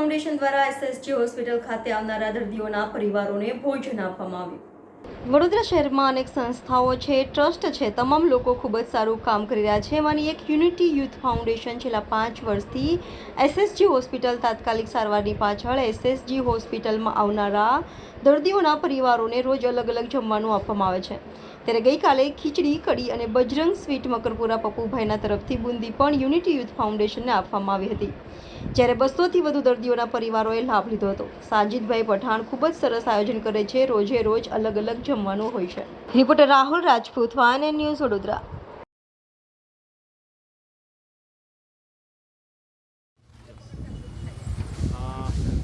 Foundation દ્વારા SSG hospital ખાતે આવનારા દર્દીઓના પરિવારોને ભોજન આપવામાં આવ્યું। વડોદરા શહેરમાં અનેક સંસ્થાઓ છે, ટ્રસ્ટ છે, તમામ લોકો ખૂબ જ સારું કામ કરી રહ્યા છે। એમાંની એક યુનિટી યુથ ફાઉન્ડેશન છેલ્લા 5 વર્ષથી એસએસજી હોસ્પિટલ તાત્કાલિક સારવારની પાછળ એસએસજી હોસ્પિટલમાં આવનારા દર્દીઓના પરિવારોને રોજ અલગ અલગ જમવાનું આપવામાં આવે છે। ત્યારે ગઈકાલે ખીચડી, કઢી અને બજરંગ સ્વીટ મકરપુરા પપ્પુભાઈના તરફથી બુંદી પણ યુનિટી યુથ ફાઉન્ડેશનને આપવામાં આવી હતી, જ્યારે 200થી વધુ દર્દીઓના પરિવારોએ લાભ લીધો હતો। સાજિદભાઈ પઠાણ ખૂબ જ સરસ આયોજન કરે છે, રોજે રોજ અલગ અલગ જમવાનું હોય છે। Reporter Rahul Rajput, van news, Vadodara.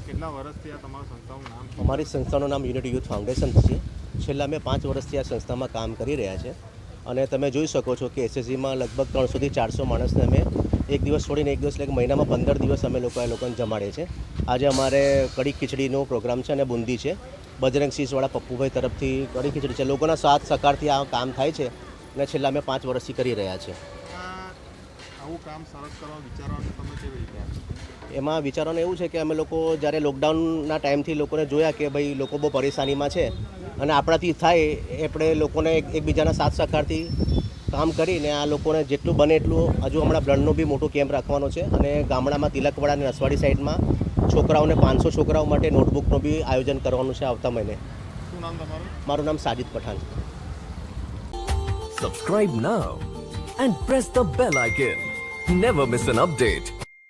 કેટલા વર્ષથી આ તમારી સંસ્થાનું નામ? અમારી સંસ્થાનું નામ યુનિટી યુથ ફાઉન્ડેશન છે। છેલ્લા અમે 5 વર્ષથી આ સંસ્થામાં કામ કરી રહ્યા છે અને તમે જોઈ શકો છો કે એસએસજીમાં લગભગ 300થી 400 માણસને અમે એક દિવસ છોડીને એક દિવસ એટલે મહિનામાં 15 દિવસ અમે લોકોને જમાડીએ છીએ। આજે અમારે કઢી ખીચડીનો પ્રોગ્રામ છે અને બુંદી છે। બજરંગ સીસવાળા પપ્પુભાઈ તરફથી કઢી ખીચડી છે। લોકોના સાથ સહકારથી આ કામ થાય છે અને છેલ્લા અમે 5 વર્ષથી કરી રહ્યા છીએ। આવું કામ સરસ કરવા વિચારવાનું તમે કેવી રીતે? એમાં વિચારવાનું એવું છે કે અમે લોકો જ્યારે લોકડાઉનના ટાઈમથી લોકોને જોયા કે ભાઈ લોકો બહુ પરેશાનીમાં છે અને આપણાથી થાય આપણે લોકોને એકબીજાના સાથ સહકારથી કામ કરીને આ લોકોને જેટલું બને એટલું હજુ હમણાં બ્લડનો બી મોટો કેમ્પ રાખવાનો છે અને ગામડામાં તિલકવાડા અને નસવાડી સાઈડમાં છોકરાઓને 500 છોકરાઓ માટે નોટબુકનું બી આયોજન કરવાનું છે આવતા મહિને। શું નામ તમારું? મારું નામ Sajid Pathan. Subscribe now and press the bell icon. Never miss an update.